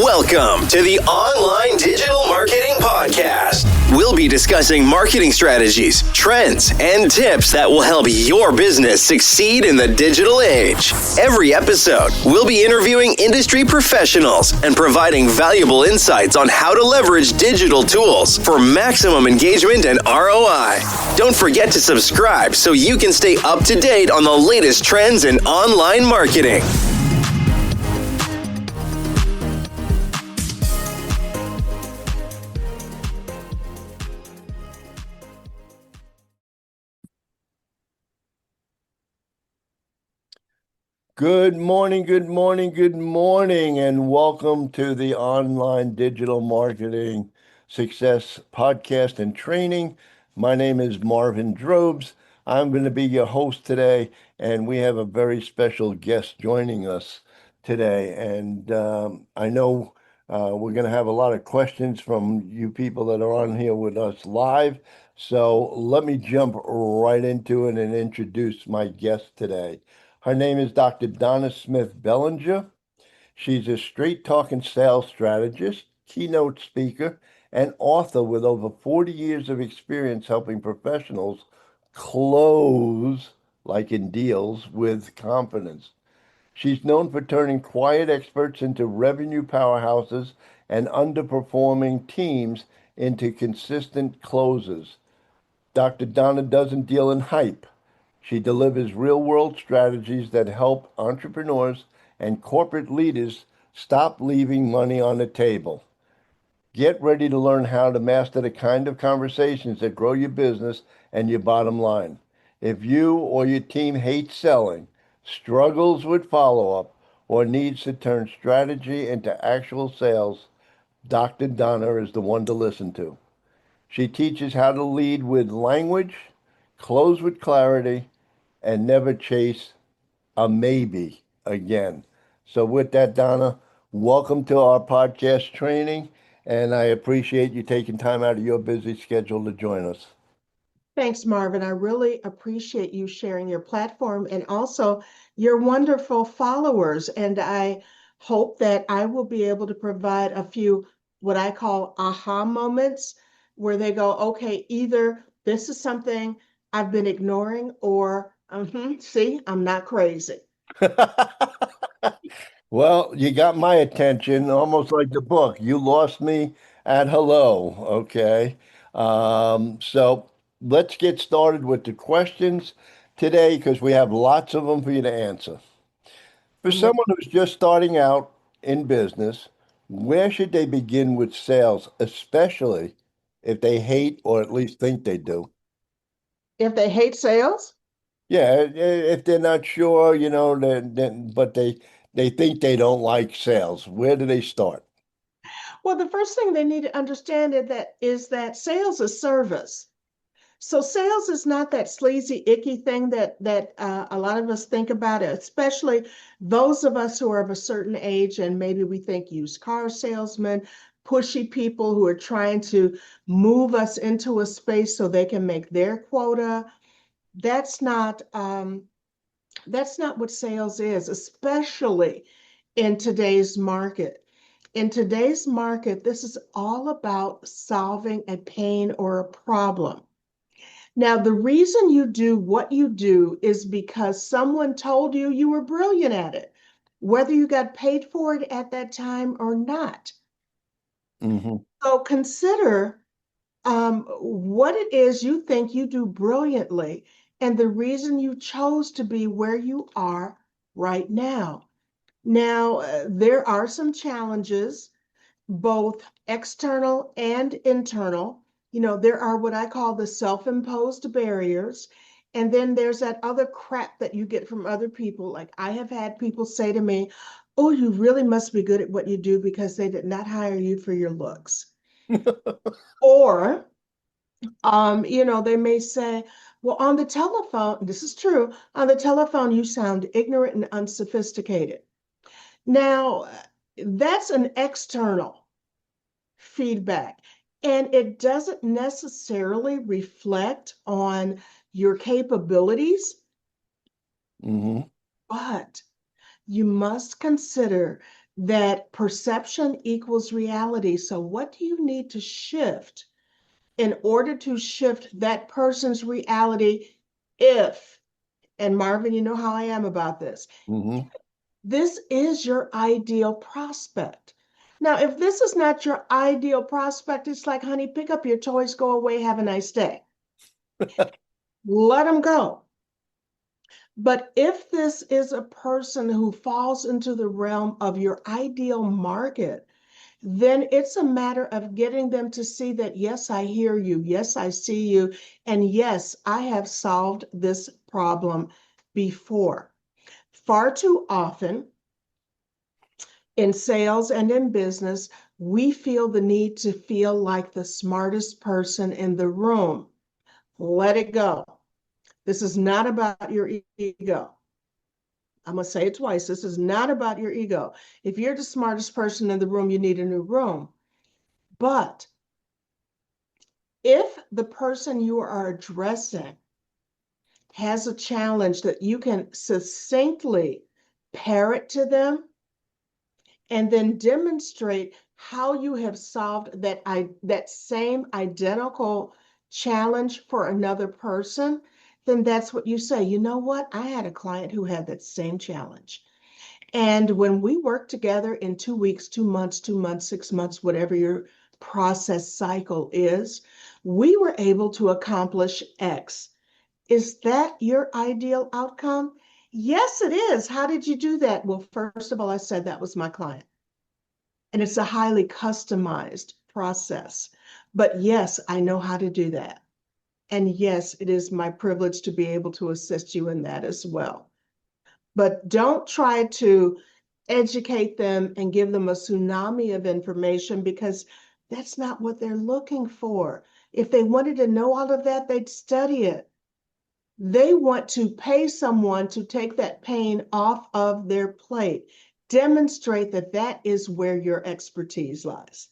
Welcome to the Online Digital Marketing Podcast. We'll be discussing marketing strategies, trends, and tips that will help your business succeed in the digital age. Every episode, we'll be interviewing industry professionals and providing valuable insights on how to leverage digital tools for maximum engagement and ROI. Don't forget to subscribe so you can stay up to date on the latest trends in online marketing. Good morning, and welcome to the Online Digital Marketing Success Podcast and Training. My name is Marvin Drobes. I'm going to be your host today, and we have a very special guest joining us today. And I know we're going to have a lot of questions from you people that are on here with us live. So let me jump right into it and introduce my guest today. Her name is Dr. Donna Smith-Bellinger. She's a straight-talking sales strategist, keynote speaker, and author with over 40 years of experience helping professionals close, like in deals, with confidence. She's known for turning quiet experts into revenue powerhouses and underperforming teams into consistent closers. Dr. Donna doesn't deal in hype. She delivers real-world strategies that help entrepreneurs and corporate leaders stop leaving money on the table. Get ready to learn how to master the kind of conversations that grow your business and your bottom line. If you or your team hates selling, struggles with follow-up, or needs to turn strategy into actual sales, Dr. Donna is the one to listen to. She teaches how to lead with language, close with clarity, and never chase a maybe again. So with that, Donna, welcome to our podcast training, and I appreciate you taking time out of your busy schedule to join us. Thanks, Marvin. I really appreciate you sharing your platform and also your wonderful followers. And I hope that I will be able to provide a few what I call aha moments where they go, okay, either this is something I've been ignoring or, see, I'm not crazy. Well, you got my attention, almost like the book. You lost me at hello, okay? So let's get started with the questions today because we have lots of them for you to answer. For someone who's just starting out in business, where should they begin with sales, especially if they hate or at least think they do? If they hate sales, Yeah, if they're not sure, but they think they don't like sales, where do they start? well, the first thing they need to understand is that sales is service. So sales is not that sleazy, icky thing that a lot of us think about it, especially those of us who are of a certain age and maybe we think used car salesmen, pushy people who are trying to move us into a space so they can make their quota. That's not that's not what sales is, especially in today's market. In today's market, this is all about solving a pain or a problem. Now, the reason you do what you do is because someone told you you were brilliant at it, whether you got paid for it at that time or not. Hmm. So consider what it is you think you do brilliantly and the reason you chose to be where you are right now. Now, there are some challenges, both external and internal. There are what I call the self-imposed barriers. And then there's that other crap that you get from other people. Like I have had people say to me, oh, you really must be good at what you do because they did not hire you for your looks. Or, they may say, well, on the telephone, this is true, on the telephone, you sound ignorant and unsophisticated. Now, that's an external feedback. And it doesn't necessarily reflect on your capabilities, Hmm. but you must consider that perception equals reality. So what do you need to shift in order to shift that person's reality if, and Marvin, you know how I am about this, Mm-hmm. this is your ideal prospect. Now, if this is not your ideal prospect, it's like, honey, pick up your toys, go away, have a nice day. Let them go. But if this is a person who falls into the realm of your ideal market, then it's a matter of getting them to see that, yes, I hear you. Yes, I see you. And yes, I have solved this problem before. Far too often in sales and in business, we feel the need to feel like the smartest person in the room. Let it go. This is not about your ego. I'm going to say it twice. This is not about your ego. If you're the smartest person in the room, you need a new room. But if the person you are addressing has a challenge that you can succinctly parrot to them and then demonstrate how you have solved that same identical challenge for another person, then that's what you say. You know what? I had a client who had that same challenge. And when we worked together in 2 weeks, 2 months, 2 months, 6 months, whatever your process cycle is, we were able to accomplish X. Is that your ideal outcome? Yes, it is. How did you do that? Well, first of all, I said that was my client. And it's a highly customized process. But yes, I know how to do that. And yes, it is my privilege to be able to assist you in that as well. But don't try to educate them and give them a tsunami of information because that's not what they're looking for. If they wanted to know all of that, they'd study it. They want to pay someone to take that pain off of their plate. Demonstrate that that is where your expertise lies.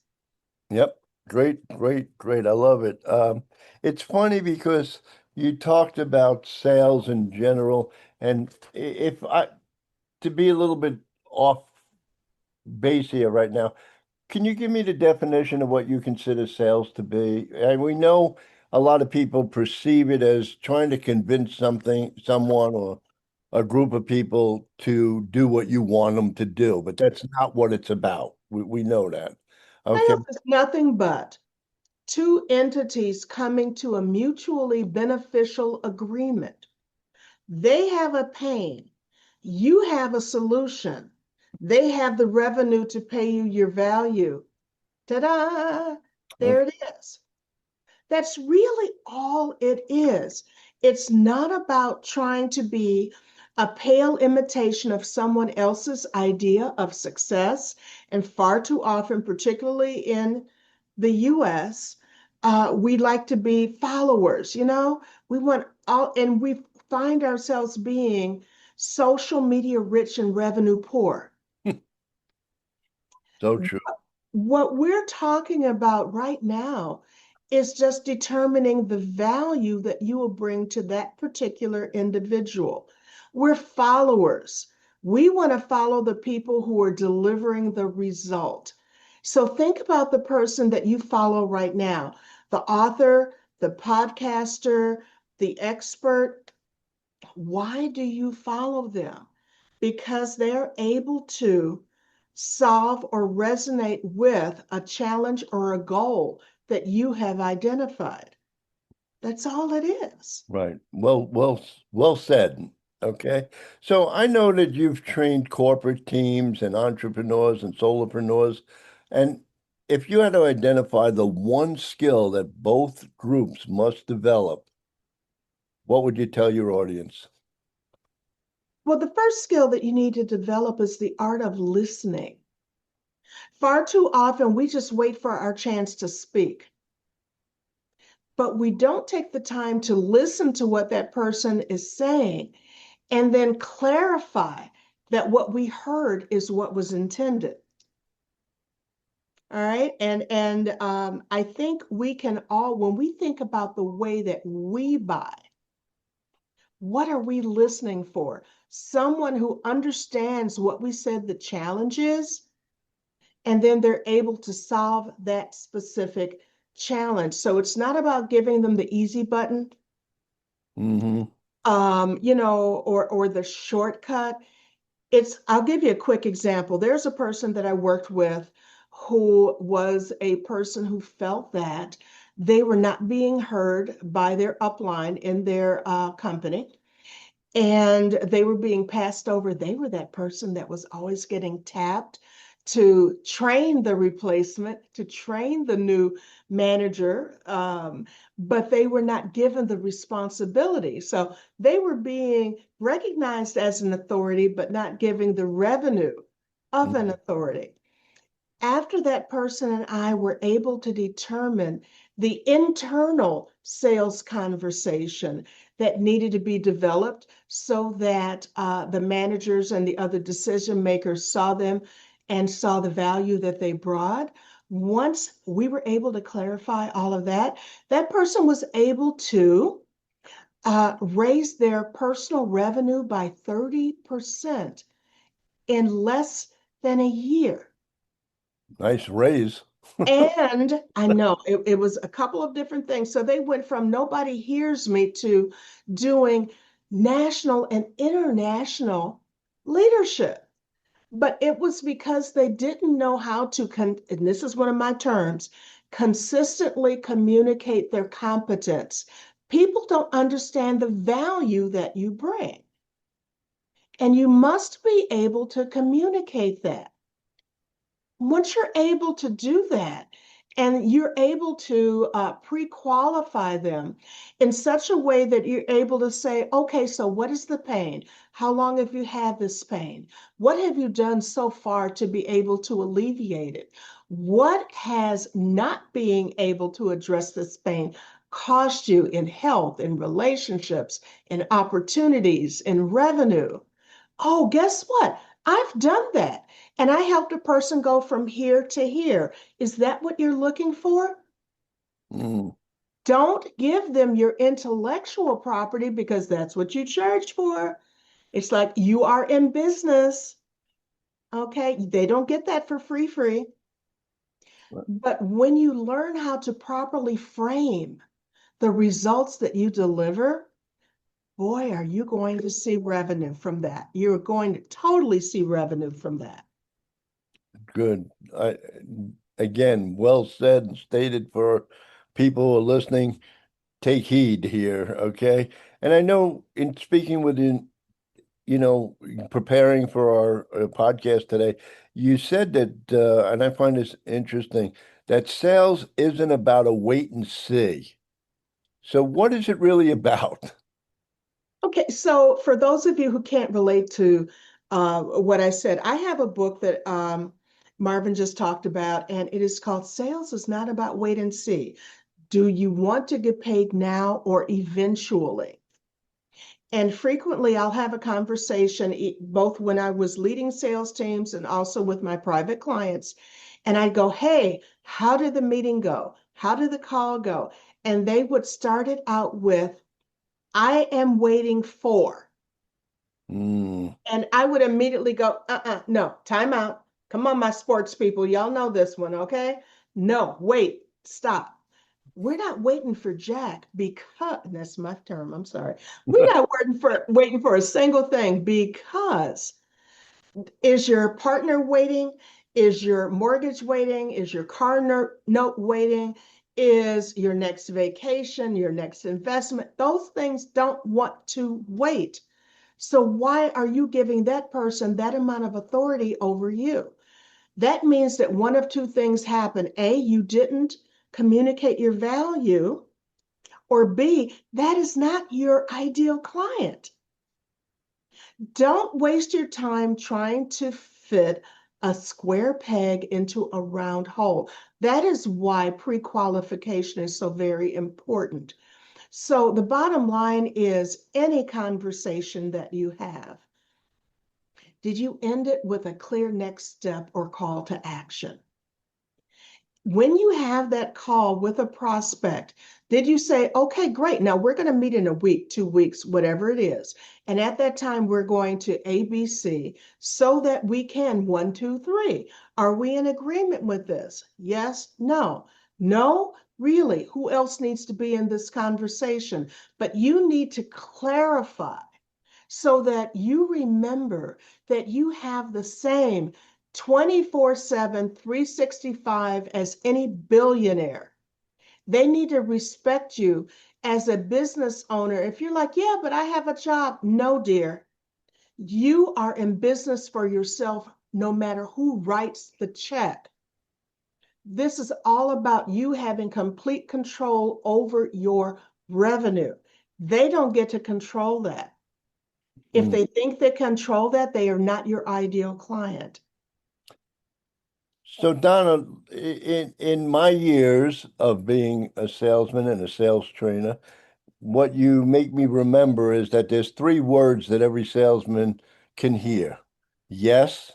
Yep. Great, great, great. I love it. It's funny because you talked about sales in general, and if I to be a little bit off base here right now, can you give me the definition of what you consider sales to be? And we know a lot of people perceive it as trying to convince someone, or a group of people to do what you want them to do, but that's not what it's about. We know that. Okay. Sales is nothing but two entities coming to a mutually beneficial agreement. They have a pain, you have a solution. They have the revenue to pay you your value. Ta-da! There Okay. it is. That's really all it is. It's not about trying to be a pale imitation of someone else's idea of success. And far too often, particularly in the US, we like to be followers, you know? We want all, and we find ourselves being social media rich and revenue poor. So true. What we're talking about right now is just determining the value that you will bring to that particular individual. We're followers. We want to follow the people who are delivering the result. So think about the person that you follow right now, the author, the podcaster, the expert. Why do you follow them? Because they're able to solve or resonate with a challenge or a goal that you have identified. That's all it is. Right. Well said. Okay. So I know that you've trained corporate teams and entrepreneurs and solopreneurs. And if you had to identify the one skill that both groups must develop, what would you tell your audience? Well, the first skill that you need to develop is the art of listening. Far too often, we just wait for our chance to speak, but we don't take the time to listen to what that person is saying and then clarify that what we heard is what was intended. All right. And I think we can all, when we think about the way that we buy, what are we listening for? Someone who understands what we said the challenge is and then they're able to solve that specific challenge. So it's not about giving them the easy button, Mm-hmm. or the shortcut. I'll give you a quick example. There's a person that I worked with who was a person who felt that they were not being heard by their upline in their company, and they were being passed over. They were that person that was always getting tapped to train the replacement, to train the new manager, but they were not given the responsibility. So they were being recognized as an authority, but not giving the revenue of an authority. After that person and I were able to determine the internal sales conversation that needed to be developed so that the managers and the other decision makers saw them and saw the value that they brought. Once we were able to clarify all of that, that person was able to raise their personal revenue by 30% in less than a year. Nice raise. And I know it was a couple of different things. So they went from nobody hears me to doing national and international leadership. But it was because they didn't know how to, and this is one of my terms, consistently communicate their competence. People don't understand the value that you bring. And you must be able to communicate that. Once you're able to do that, and you're able to pre-qualify them in such a way that you're able to say, okay, so what is the pain? How long have you had this pain? What have you done so far to be able to alleviate it? What has not being able to address this pain cost you in health, in relationships, in opportunities, in revenue? Oh, guess what? I've done that. And I helped a person go from here to here. Is that what you're looking for? Mm. Don't give them your intellectual property because that's what you charge for. It's like you are in business. Okay. They don't get that for free. But when you learn how to properly frame the results that you deliver, boy, are you going to see revenue from that. You're going to totally see revenue from that. Good. Again, well said and stated for people who are listening. Take heed here, okay? And I know in speaking with you, preparing for our podcast today, you said that, and I find this interesting, that sales isn't about a wait and see. So what is it really about? Okay, so for those of you who can't relate to what I said, I have a book that Marvin just talked about, and it is called Sales is Not About Wait and See. Do you want to get paid now or eventually? And frequently I'll have a conversation, both when I was leading sales teams and also with my private clients. And I go, hey, how did the meeting go? How did the call go? And they would start it out with, I am waiting for. Mm. And I would immediately go, no, time out. Come on, my sports people. Y'all know this one, okay? No, wait, stop. We're not waiting for Jack because that's my term. I'm sorry. We're not waiting for a single thing because is your partner waiting? Is your mortgage waiting? Is your car note waiting? Is your next vacation, your next investment? Those things don't want to wait. So why are you giving that person that amount of authority over you? That means that one of two things happen. A, you didn't communicate your value, or B, that is not your ideal client. Don't waste your time trying to fit a square peg into a round hole. That is why pre-qualification is so very important. So the bottom line is any conversation that you have, did you end it with a clear next step or call to action? When you have that call with a prospect, did you say, okay, great, now we're going to meet in a week, 2 weeks, whatever it is. And at that time, we're going to ABC so that we can 1, 2, 3. Are we in agreement with this? Yes, no. No, really, who else needs to be in this conversation? But you need to clarify so that you remember that you have the same 24/7, 365 as any billionaire. They need to respect you as a business owner. If you're like, yeah, but I have a job. No, dear. You are in business for yourself no matter who writes the check. This is all about you having complete control over your revenue. They don't get to control that. If Mm. they think they control that, they are not your ideal client. So Donna, in my years of being a salesman and a sales trainer, what you make me remember is that there's three words that every salesman can hear: yes,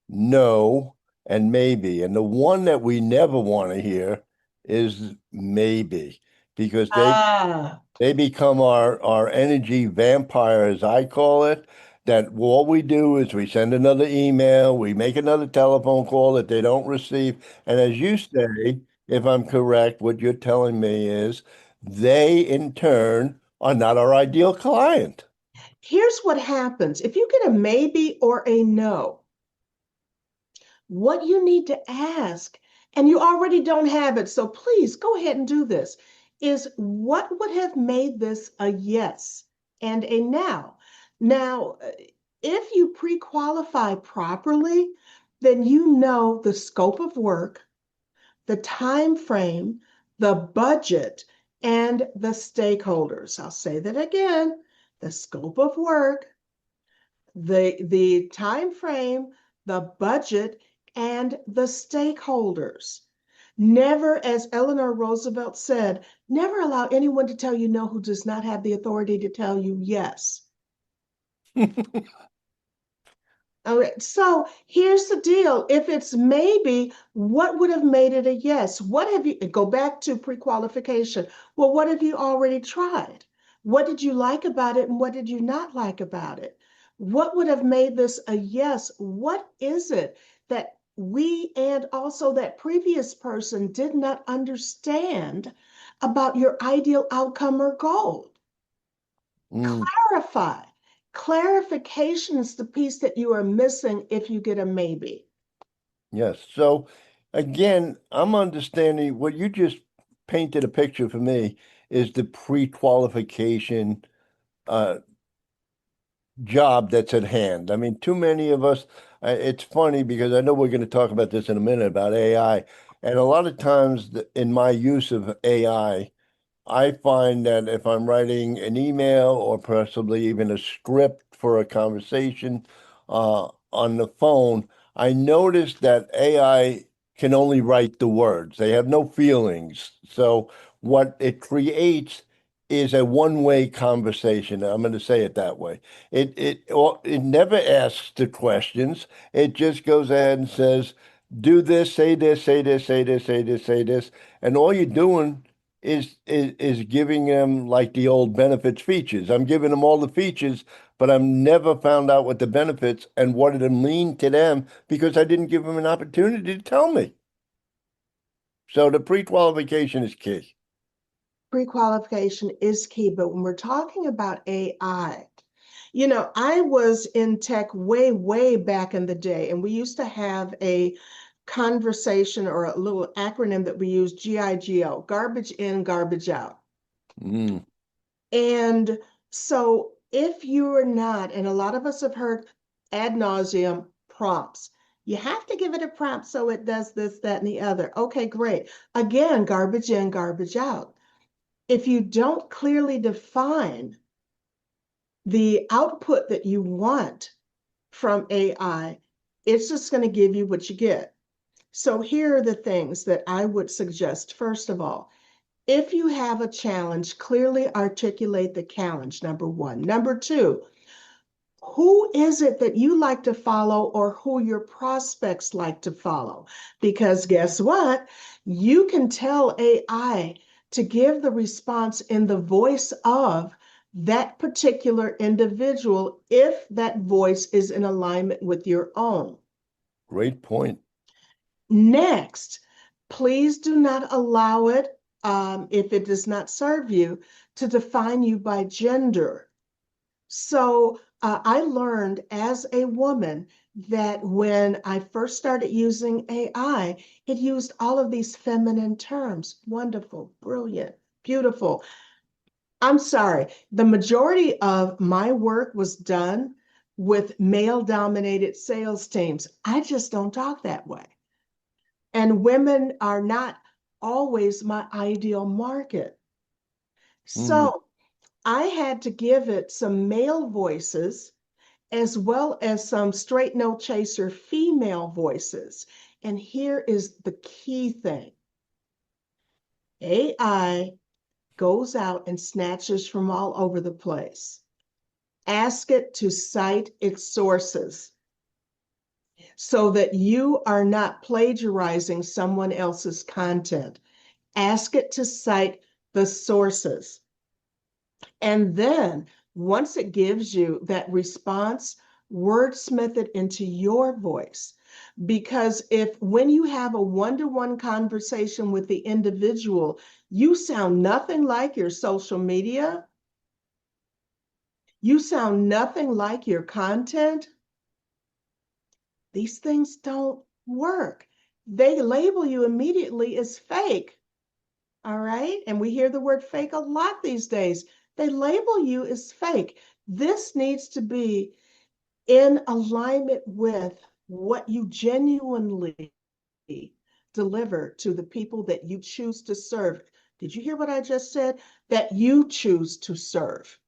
no, and maybe. And the one that we never want to hear is maybe, because Ah, they become our energy vampire, as I call it. That all we do is we send another email, we make another telephone call that they don't receive. And as you say, if I'm correct, what you're telling me is they in turn are not our ideal client. here's what happens. If you get a maybe or a no, what you need to ask, and you already don't have it, so please go ahead and do this, is what would have made this a yes and a now? Now, if you pre-qualify properly, then you know the scope of work, the time frame, the budget, and the stakeholders. I'll say that again: the scope of work, the time frame, the budget, and the stakeholders. Never, as Eleanor Roosevelt said, never allow anyone to tell you no who does not have the authority to tell you yes. All right, so here's the deal. If it's maybe, what would have made it a yes? What have you, go back to pre-qualification. Well, what have you already tried? What did you like about it and what did you not like about it? What would have made this a yes? What is it that we and also that previous person did not understand about your ideal outcome or goal? Mm, Clarify. Clarification is the piece that you are missing if you get a maybe. yes. So again, I'm understanding what you just painted a picture for me is the pre-qualification uh, job that's at hand. I mean, too many of us, it's funny because I know we're going to talk about this in a minute about AI. And a lot of times in my use of AI, I find that if I'm writing an email or possibly even a script for a conversation on the phone, I notice that AI can only write the words. They have no feelings. So what it creates is a one-way conversation. I'm going to say it that way. It never asks the questions. It just goes ahead and says, "Do this, say this, say this, say this, say this, say this," and all you're doing is giving them like the old benefits features. I'm giving them all the features, but I've never found out what the benefits and what it'll mean to them because I didn't give them an opportunity to tell me. So the pre-qualification is key. Pre-qualification is key, but when we're talking about AI, I was in tech way, way back in the day, and we used to have a conversation or a little acronym that we use, GIGO, garbage in, garbage out. Mm, And so if you are not, and a lot of us have heard ad nauseum prompts, you have to give it a prompt so it does this, that, and the other. Okay, great. Again, garbage in, garbage out. If you don't clearly define the output that you want from AI, it's just going to give you what you get. So here are the things that I would suggest. First of all, if you have a challenge, clearly articulate the challenge, number one. Number two, Who is it that you like to follow or who your prospects like to follow? Because guess what? You can tell AI to give the response in the voice of that particular individual if that voice is in alignment with your own. Great point. Next, please do not allow it, if it does not serve you, to define you by gender. So I learned as a woman that when I first started using AI, it used all of these feminine terms: wonderful, brilliant, beautiful. I'm sorry, the majority of my work was done with male dominated sales teams. I just don't talk that way. And women are not always my ideal market. Mhm. So I had to give it some male voices as well as some straight no chaser female voices. And here is the key thing: AI goes out and snatches from all over the place. Ask it to cite its sources so that you are not plagiarizing someone else's content. Ask it to cite the sources. And then once it gives you that response, wordsmith it into your voice. Because if when you have a one-to-one conversation with the individual, you sound nothing like your social media, you sound nothing like your content, these things don't work. They label you immediately as fake. All right. And we hear the word fake a lot these days. They label you as fake. This needs to be in alignment with what you genuinely deliver to the people that you choose to serve. Did you hear what I just said? That you choose to serve.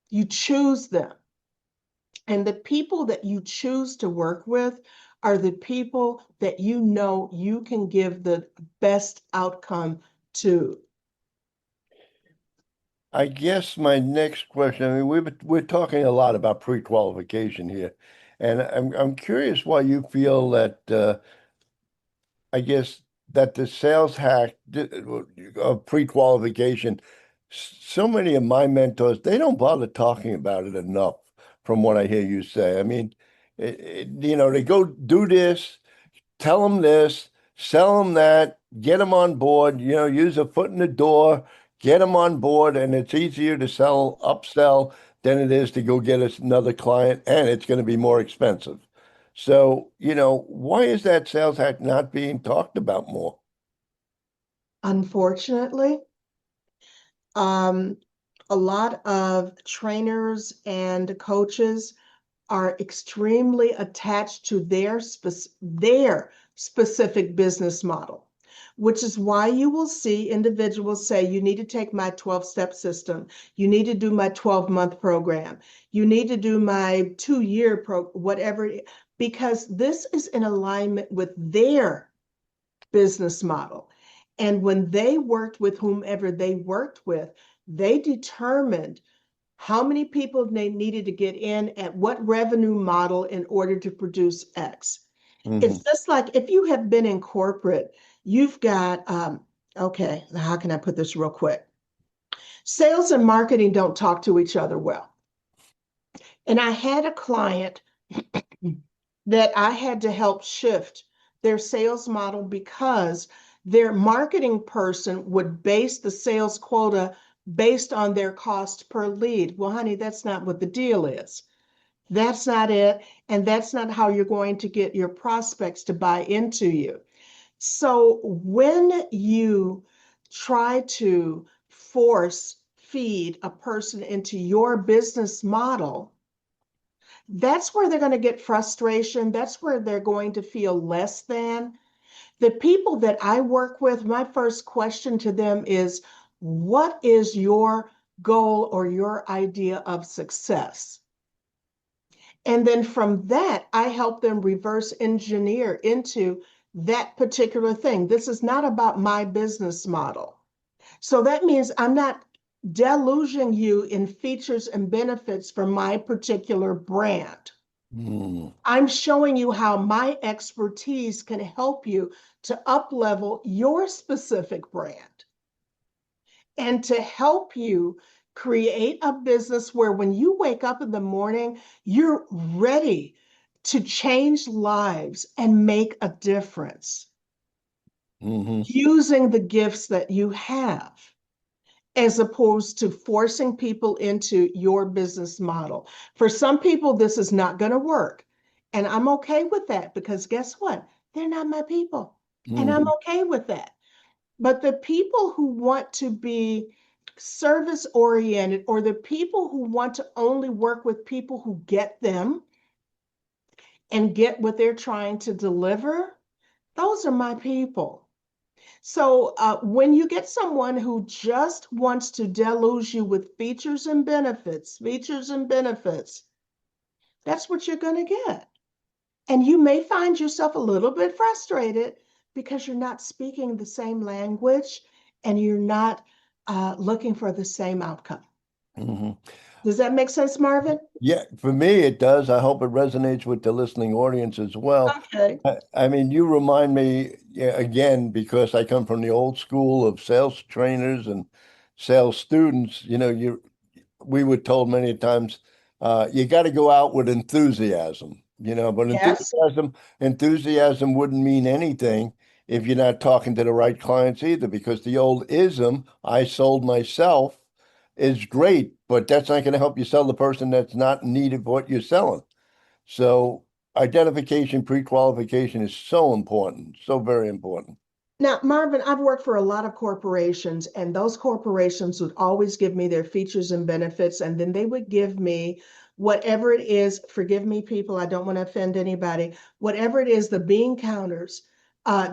You choose them. And the people that you choose to work with are the people that you know you can give the best outcome to. I guess my next question, I mean, we're talking a lot about pre-qualification here, and I'm curious why you feel that I guess that the sales hack of pre-qualification, so many of my mentors, they don't bother talking about it enough, from what I hear you say. I mean, they go do this, tell them this, sell them that, get them on board, use a foot in the door, get them on board, and it's easier to upsell than it is to go get us another client, and it's going to be more expensive. So, why is that sales hack not being talked about more? Unfortunately, um, a lot of trainers and coaches are extremely attached to their specific business model, which is why you will see individuals say, you need to take my 12-step system. You need to do my 12-month program. You need to do my 2-year whatever, because this is in alignment with their business model. And when they worked with whomever they worked with, they determined how many people they needed to get in at what revenue model in order to produce X. Hmm. It's just like if you have been in corporate, you've got, okay, how can I put this real quick? Sales and marketing don't talk to each other well. And I had a client that I had to help shift their sales model because their marketing person would base the sales quota based on their cost per lead. Well, honey, that's not what the deal is. That's not it. And that's not how you're going to get your prospects to buy into you. So when you try to force feed a person into your business model, that's where they're going to get frustration. That's where they're going to feel less than. The people that I work with, my first question to them is, what is your goal or your idea of success? And then from that, I help them reverse engineer into that particular thing. This is not about my business model. So that means I'm not deluging you in features and benefits for my particular brand. Mm. I'm showing you how my expertise can help you to up-level your specific brand and to help you create a business where when you wake up in the morning, you're ready to change lives and make a difference Hmm. using the gifts that you have, as opposed to forcing people into your business model. For some people, this is not going to work. And I'm okay with that because guess what? They're not my people. And I'm Hmm. okay with that. But the people who want to be service oriented, or the people who want to only work with people who get them and get what they're trying to deliver, those are my people. So when you get someone who just wants to deluge you with features and benefits, that's what you're going to get. And you may find yourself a little bit frustrated because you're not speaking the same language and you're not looking for the same outcome. Hmm. Does that make sense, Marvin? Yeah, for me it does. I hope it resonates with the listening audience as well. Okay. I mean, you remind me, yeah, again, because I come from the old school of sales trainers and sales students, we were told many times, you got to go out with enthusiasm, but Yes. enthusiasm wouldn't mean anything if you're not talking to the right clients either, because the old ism, I sold myself, is great, but that's not going to help you sell the person that's not in need of what you're selling. So identification, pre-qualification is so important, so very important. Now, Marvin, I've worked for a lot of corporations, and those corporations would always give me their features and benefits, and then they would give me whatever it is. Forgive me, people, I don't want to offend anybody. Whatever it is, the bean counters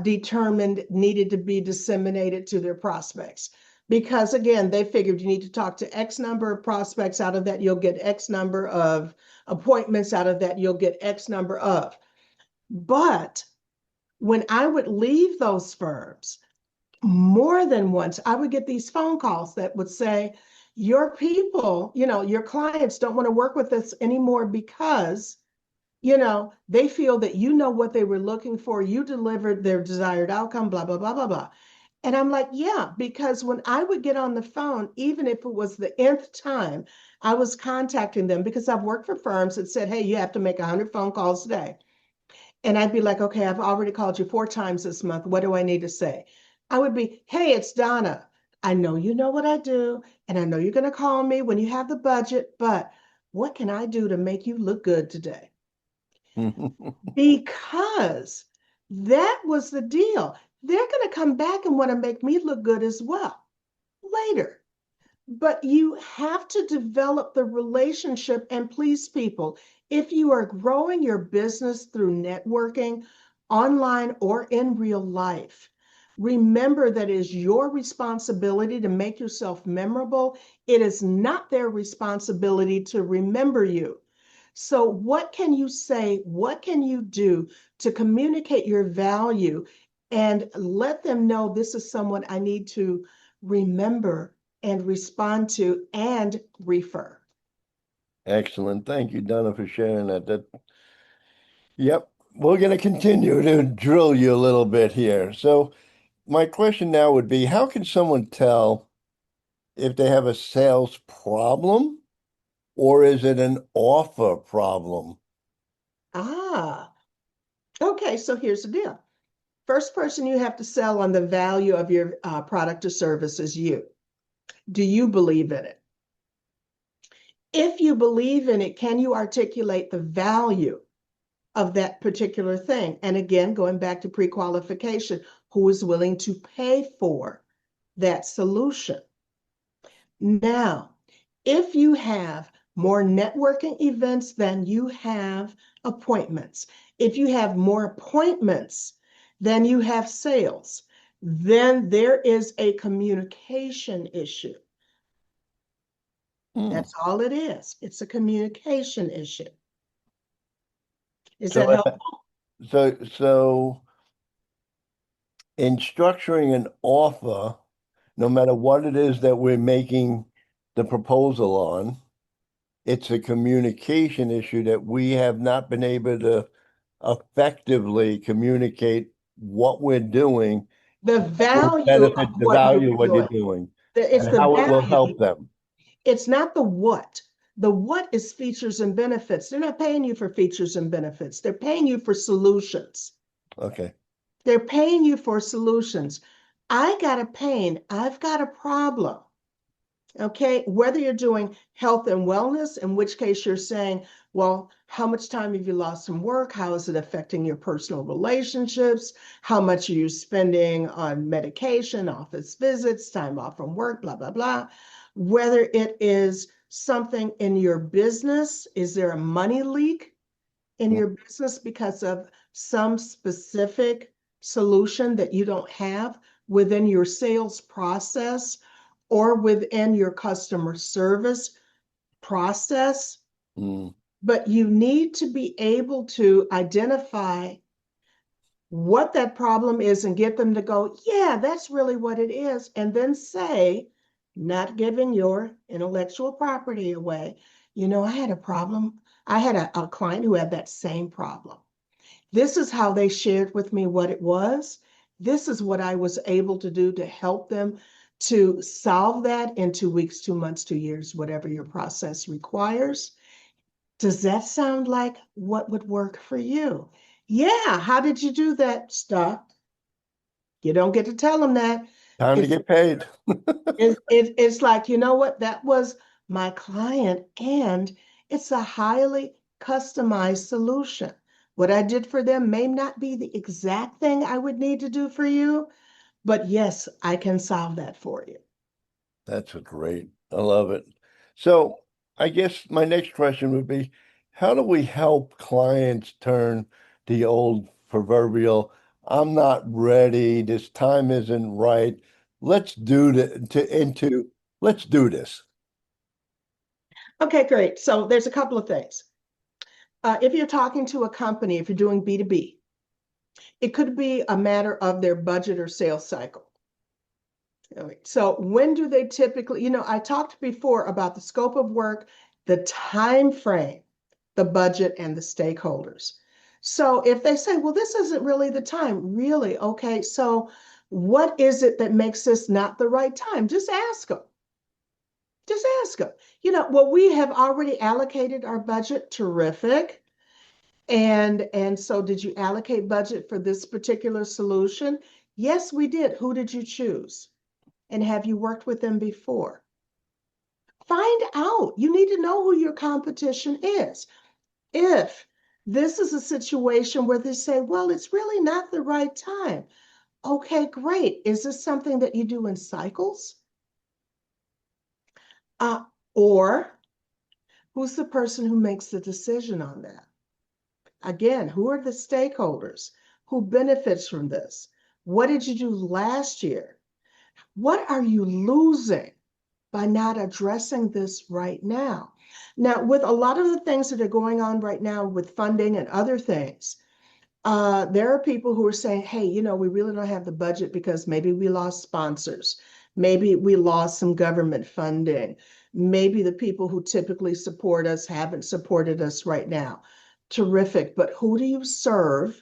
determined needed to be disseminated to their prospects. Because again, they figured you need to talk to X number of prospects. Out of that, you'll get X number of appointments. Out of that, you'll get X number of. But when I would leave those firms, more than once, I would get these phone calls that would say, your people, your clients don't want to work with us anymore because, they feel that you know what they were looking for, you delivered their desired outcome, blah, blah, blah, blah, blah. And I'm like, yeah, because when I would get on the phone, even if it was the nth time, I was contacting them because I've worked for firms that said, hey, you have to make 100 phone calls a day. And I'd be like, okay, I've already called you 4 times this month. What do I need to say? I would be, hey, it's Donna. I know you know what I do, and I know you're going to call me when you have the budget, but what can I do to make you look good today? Because that was the deal. They're going to come back and want to make me look good as well later. But you have to develop the relationship and please people. If you are growing your business through networking, online or in real life, remember that it is your responsibility to make yourself memorable. It is not their responsibility to remember you. So, what can you say? What can you do to communicate your value and let them know this is someone I need to remember and respond to and refer? Excellent. Thank you, Donna, for sharing that. Yep. We're going to continue to drill you a little bit here. So, my question now would be, how can someone tell if they have a sales problem or is it an offer problem? Ah, okay. So here's the deal. First person you have to sell on the value of your product or service is you. Do you believe in it? If you believe in it, can you articulate the value of that particular thing? And again, going back to pre-qualification, who is willing to pay for that solution? Now, if you have more networking events than you have appointments, if you have more appointments than you have sales, then there is a communication issue. Hmm. That's all it is. It's a communication issue. Is So, that helpful? so in structuring an offer, no matter what it is that we're making the proposal on. It's a communication issue that we have not been able to effectively communicate what we're doing, The will value benefit of the what you're value of what you're doing. doing It's and the how it will value. help them. It's not the what. The what is features and benefits. They're not paying you for features and benefits. They're paying you for solutions. Okay. They're paying you for solutions. I got a pain. I've got a problem. Okay, whether you're doing health and wellness, in which case you're saying, well, how much time have you lost from work? How is it affecting your personal relationships? How much are you spending on medication, office visits, time off from work, blah, blah, blah. Whether it is something in your business, is there a money leak in your business because of some specific solution that you don't have within your sales process or within your customer service process? Mm. But you need to be able to identify what that problem is and get them to go, yeah, that's really what it is. And then say, not giving your intellectual property away. You know, I had a problem. I had a client who had that same problem. This is how they shared with me what it was. This is what I was able to do to help them to solve that in 2 weeks, 2 months, 2 years, whatever your process requires. Does that sound like what would work for you? Yeah. How did you do that? Stop. You don't get to tell them that. Time to It's get paid. it's like, you know what? That was my client, and it's a highly customized solution. What I did for them may not be the exact thing I would need to do for you, but yes, I can solve that for you. That's a great. I love it. So I guess my next question would be, how do we help clients turn the old proverbial, I'm not ready, this time isn't right. Let's do into let's do this. Okay, great. So there's a couple of things. If you're talking to a company, if you're doing B2B, it could be a matter of their budget or sales cycle. So when do they typically, I talked before about the scope of work, the time frame, the budget, and the stakeholders. So if they say, well, this isn't really the time, really, okay, so what is it that makes this not the right time? Just ask them. Just ask them. Well, we have already allocated our budget. Terrific. And so did you allocate budget for this particular solution? Yes, we did. Who did you choose? And have you worked with them before? Find out. You need to know who your competition is. If this is a situation where they say, well, it's really not the right time. Okay, great. Is this something that you do in cycles? Or who's the person who makes the decision on that? Again, who are the stakeholders? Who benefits from this? What did you do last year? What are you losing by not addressing this right now? Now, with a lot of the things that are going on right now with funding and other things, there are people who are saying, hey, we really don't have the budget because maybe we lost sponsors. Maybe we lost some government funding. Maybe the people who typically support us haven't supported us right now. Terrific. But who do you serve?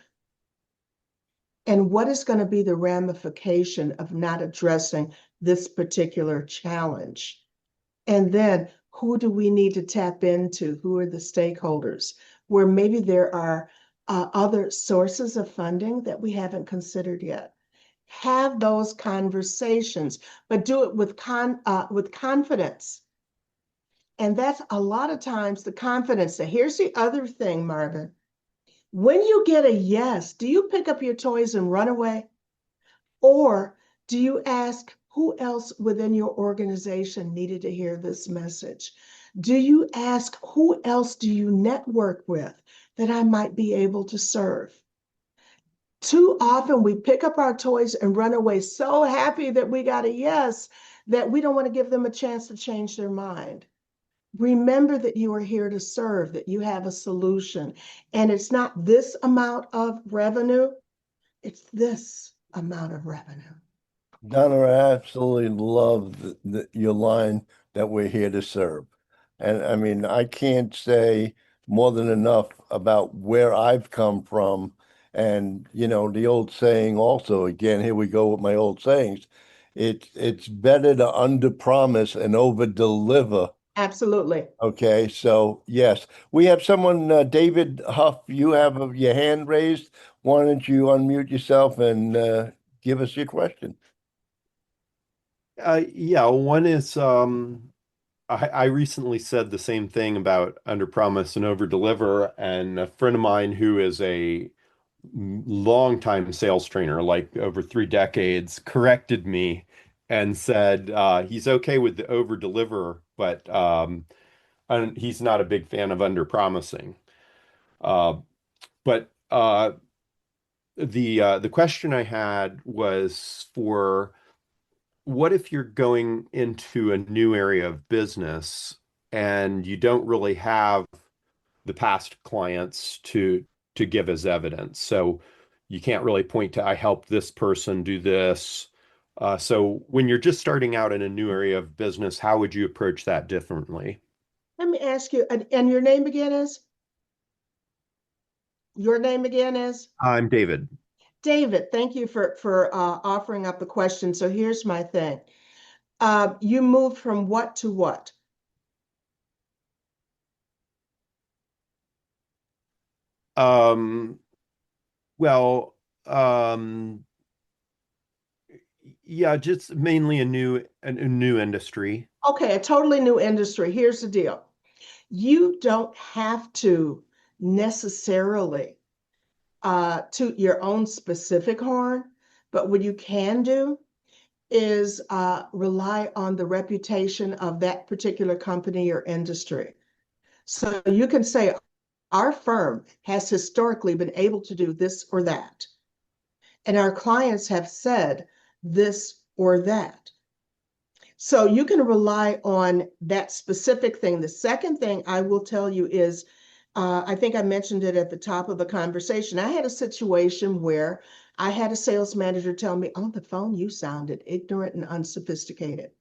And what is going to be the ramification of not addressing this particular challenge? And then who do we need to tap into? Who are the stakeholders? Where maybe there are other sources of funding that we haven't considered yet. Have those conversations, but do it with confidence. And that's a lot of times the confidence. Now, here's the other thing, Marvin. When you get a yes, do you pick up your toys and run away? Or do you ask who else within your organization needed to hear this message? Do you ask who else do you network with that I might be able to serve? Too often we pick up our toys and run away so happy that we got a yes that we don't want to give them a chance to change their mind. Remember that you are here to serve, that you have a solution. And it's not this amount of revenue, it's this amount of revenue. Donna, I absolutely love your line. that we're here to serve. And I mean, I can't say more than enough about where I've come from. And, the old saying also, again, here we go with my old sayings. It's better to underpromise and overdeliver. Absolutely. Okay, so yes, we have someone, David Huff, you have your hand raised. Why don't you unmute yourself and give us your question? Yeah, one is I recently said the same thing about under promise and over deliver, and a friend of mine who is a longtime sales trainer, like over 3 decades, corrected me and said he's okay with the over deliver, but he's not a big fan of under promising. Uh, but the question I had was for what if you're going into a new area of business and you don't really have the past clients to give as evidence? So you can't really point to, I helped this person do this. So when you're just starting out in a new area of business, how would you approach that differently? Let me ask you, and your name again is? Your name again is? I'm David. David, thank you for offering up the question. So here's my thing. You moved from what to what? Um, well, um, yeah, just mainly a new industry. Okay, a totally new industry. Here's the deal. You don't have to necessarily toot your own specific horn, but what you can do is rely on the reputation of that particular company or industry. So you can say, our firm has historically been able to do this or that, and our clients have said this or that. So you can rely on that specific thing. The second thing I will tell you is, I think I mentioned it at the top of the conversation. I had a situation where I had a sales manager tell me on the phone, you sounded ignorant and unsophisticated.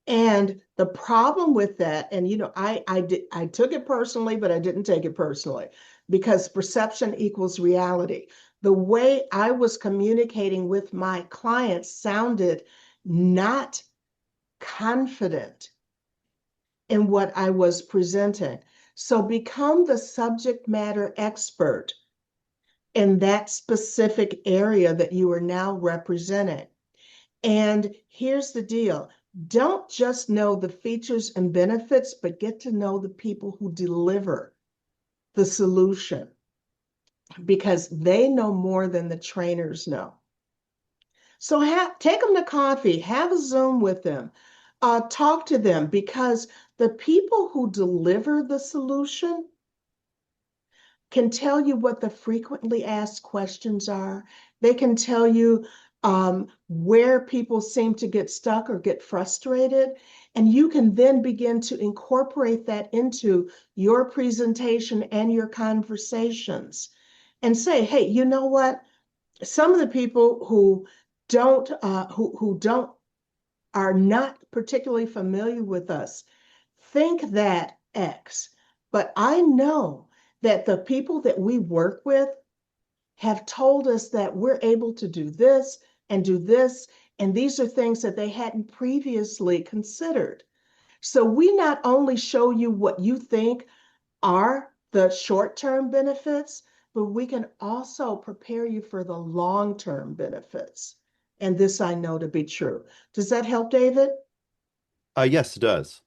And the problem with that, and I took it personally, but I didn't take it personally because perception equals reality. The way I was communicating with my clients sounded not confident in what I was presenting. So become the subject matter expert in that specific area that you are now representing. And here's the deal. Don't just know the features and benefits, but get to know the people who deliver the solution because they know more than the trainers know. So take them to coffee, have a Zoom with them, talk to them because the people who deliver the solution can tell you what the frequently asked questions are. They can tell you where people seem to get stuck or get frustrated. And you can then begin to incorporate that into your presentation and your conversations and say, hey, you know what? Some of the people who are not particularly familiar with us think that X, but I know that the people that we work with have told us that we're able to do this and do this, and these are things that they hadn't previously considered. So we not only show you what you think are the short-term benefits, but we can also prepare you for the long-term benefits. And this I know to be true. Does that help, David? Yes, it does.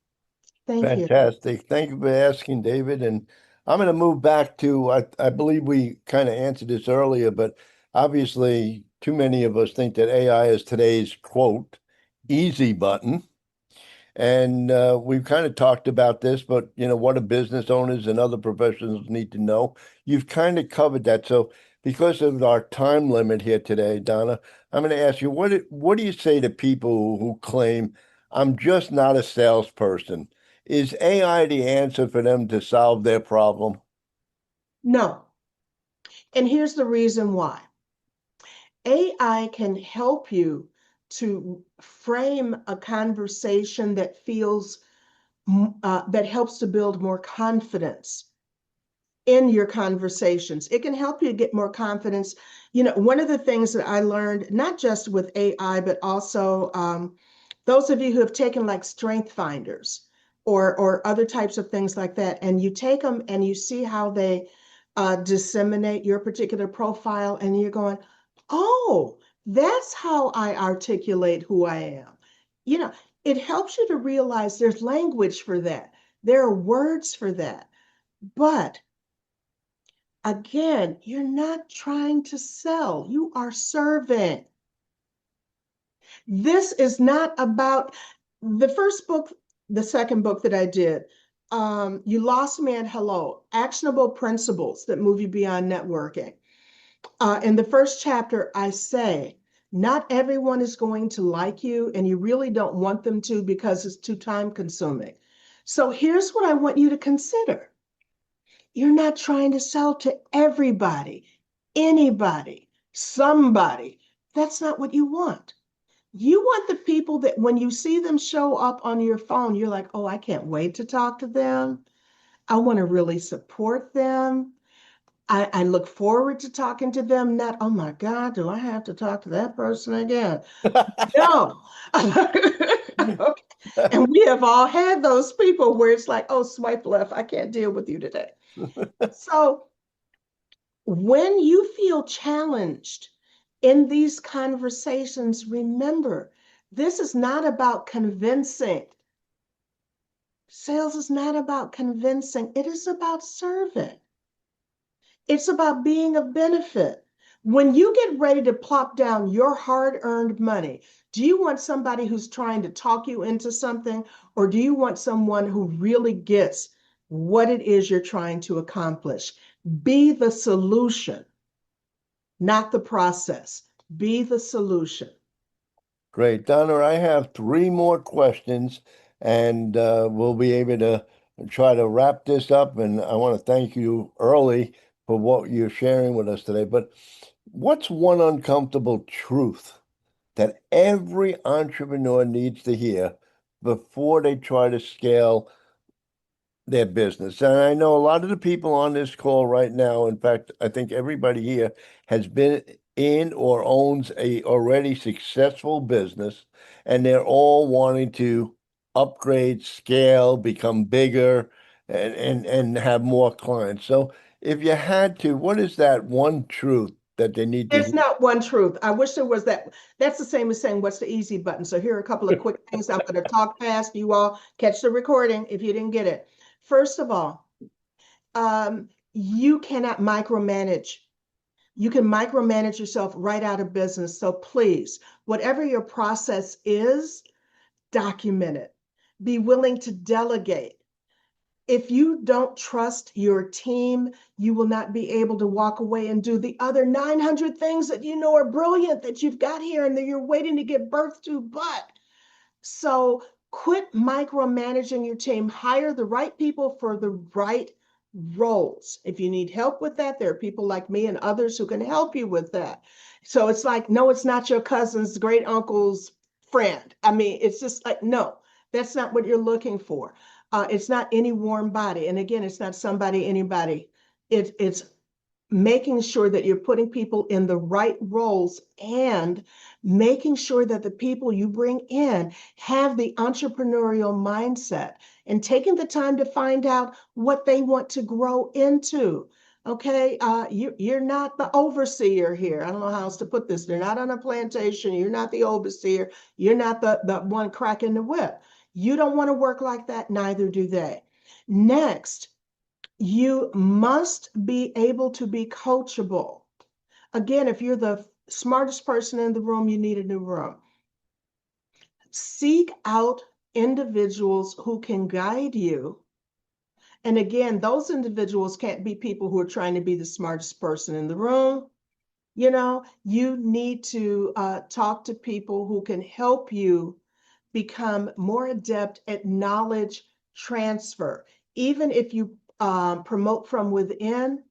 Thank you. Fantastic. Thank you for asking, David. And I'm going to move back to, I believe we kind of answered this earlier, but obviously too many of us think that AI is today's quote, easy button. And we've kind of talked about this, but what do business owners and other professionals need to know? You've kind of covered that. So because of our time limit here today, Donna, I'm going to ask you, what do you say to people who claim I'm just not a salesperson? Is AI the answer for them to solve their problem? No. And here's the reason why. AI can help you to frame a conversation that feels that helps to build more confidence in your conversations. It can help you get more confidence. You know, one of the things that I learned, not just with AI, but also those of you who have taken like strength finders or other types of things like that, and you take them and you see how they disseminate your particular profile, and you're going, oh, that's how I articulate who I am. You know, it helps you to realize there's language for that. There are words for that. But again, you're not trying to sell, you are serving. This is not about the first book, the second book that I did. You Lost Me at Hello, Actionable Principles That Move You Beyond Networking. In the first chapter, I say, not everyone is going to like you, and you really don't want them to because it's too time consuming. So here's what I want you to consider. You're not trying to sell to everybody, anybody, somebody. That's not what you want. You want the people that when you see them show up on your phone, you're like, oh, I can't wait to talk to them. I want to really support them. I look forward to talking to them. Not, oh my God, do I have to talk to that person again? No. Okay. And we have all had those people where it's like, oh, swipe left. I can't deal with you today. So when you feel challenged in these conversations, remember, this is not about convincing. Sales is not about convincing. It is about serving. It's about being of benefit. When you get ready to plop down your hard-earned money, do you want somebody who's trying to talk you into something, or do you want someone who really gets what it is you're trying to accomplish? Be the solution, not the process. Be the solution. Great. Donna, I have three more questions, and we'll be able to try to wrap this up. And I want to thank you early for what you're sharing with us today. But what's one uncomfortable truth that every entrepreneur needs to hear before they try to scale their business? And I know a lot of the people on this call right now, in fact, I think everybody here has been in or owns a already successful business, and they're all wanting to upgrade, scale, become bigger, and have more clients. So if you had to, what is that one truth that they need to There's not one truth. I wish there was that. That's the same as saying, what's the easy button? So here are a couple of quick things. I'm going to talk fast. You all catch the recording if you didn't get it. First of all, you cannot micromanage. You can micromanage yourself right out of business. So please, whatever your process is, document it. Be willing to delegate. If you don't trust your team, you will not be able to walk away and do the other 900 things that you know are brilliant that you've got here and that you're waiting to give birth to. But so quit micromanaging your team. Hire the right people for the right roles. If you need help with that, there are people like me and others who can help you with that. So it's like, no, it's not your cousin's great uncle's friend. I mean, it's just like, no, that's not what you're looking for. It's not any warm body. And again, it's not somebody, anybody. It's making sure that you're putting people in the right roles and making sure that the people you bring in have the entrepreneurial mindset and taking the time to find out what they want to grow into. Okay, you're not the overseer here. I don't know how else to put this. They're not on a plantation. You're not the overseer. You're not the one cracking the whip. You don't want to work like that. Neither do they. Next, you must be able to be coachable. Again, if you're the smartest person in the room, you need a new room. Seek out individuals who can guide you. And again, those individuals can't be people who are trying to be the smartest person in the room. You know, you need to talk to people who can help you become more adept at knowledge transfer. Even if you promote from within,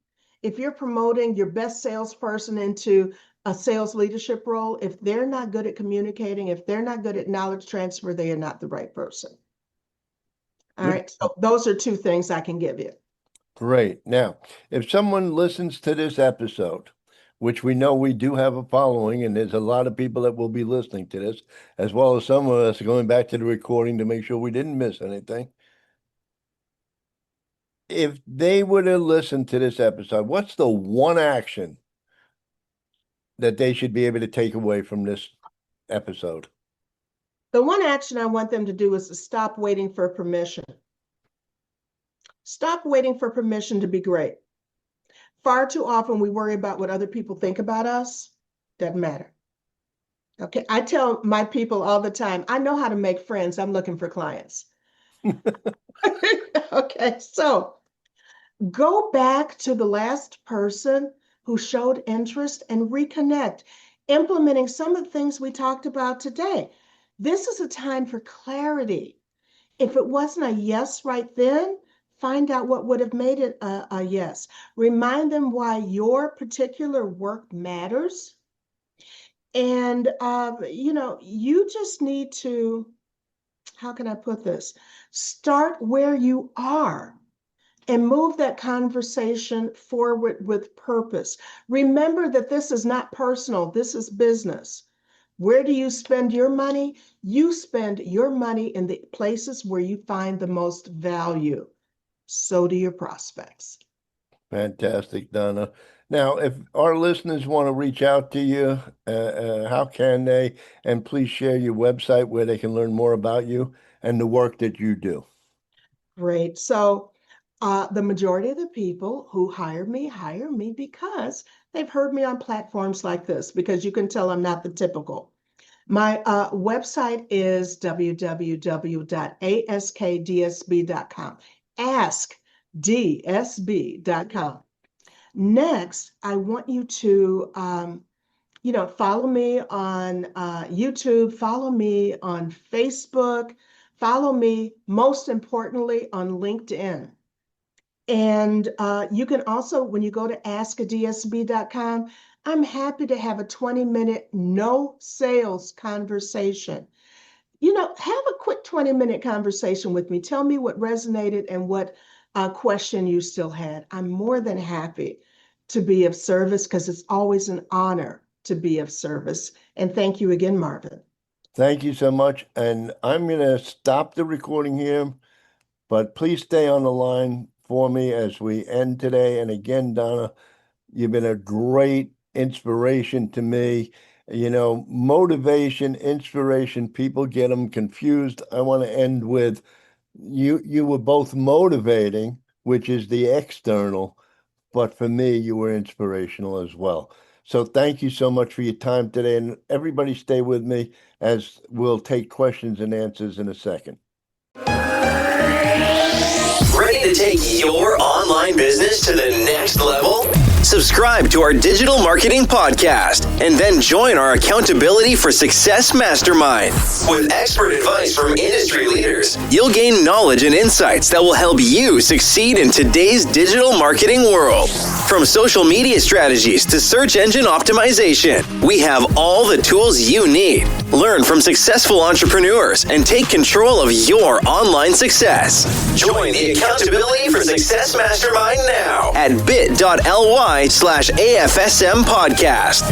if you're promoting your best salesperson into a sales leadership role, if they're not good at communicating, if they're not good at knowledge transfer, they are not the right person. All Good. right. So those are two things I can give you. Great. Now, if someone listens to this episode, which we know we do have a following, and there's a lot of people that will be listening to this, as well as some of us going back to the recording to make sure we didn't miss anything. If they were to listen to this episode, what's the one action that they should be able to take away from this episode? The one action I want them to do is to stop waiting for permission. Stop waiting for permission to be great. Far too often we worry about what other people think about us. Doesn't matter. Okay, I tell my people all the time, I know how to make friends. I'm looking for clients. Okay, so go back to the last person who showed interest and reconnect, implementing some of the things we talked about today. This is a time for clarity. If it wasn't a yes right then, find out what would have made it a yes. Remind them why your particular work matters. And, you just need to, how can I put this? Start where you are and move that conversation forward with purpose. Remember that this is not personal, this is business. Where do you spend your money? You spend your money in the places where you find the most value. So do your prospects. Fantastic, Donna. Now, if our listeners want to reach out to you, how can they? And please share your website where they can learn more about you and the work that you do. Great. So the majority of the people who hire me because they've heard me on platforms like this, because you can tell I'm not the typical. My website is www.askdsb.com. AskDSB.com. Next, I want you to, follow me on YouTube, follow me on Facebook, follow me, most importantly, on LinkedIn. And you can also, when you go to askdsb.com, I'm happy to have a 20-minute no sales conversation. Have a quick 20-minute conversation with me. Tell me what resonated and what question you still had. I'm more than happy to be of service, because it's always an honor to be of service. And thank you again, Marvin. Thank you so much. And I'm going to stop the recording here, but please stay on the line for me as we end today. And again, Donna, you've been a great inspiration to me. Motivation, inspiration, people get them confused. I want to end with you were both motivating, which is the external, but for me, you were inspirational as well. So thank you so much for your time today. And everybody stay with me as we'll take questions and answers in a second. Ready to take your online business to the next level? Subscribe to our digital marketing podcast and then join our Accountability for Success Mastermind. With expert advice from industry leaders, you'll gain knowledge and insights that will help you succeed in today's digital marketing world. From social media strategies to search engine optimization, we have all the tools you need. Learn from successful entrepreneurs and take control of your online success. Join the Accountability for Success Mastermind now at bit.ly/AFSM podcast.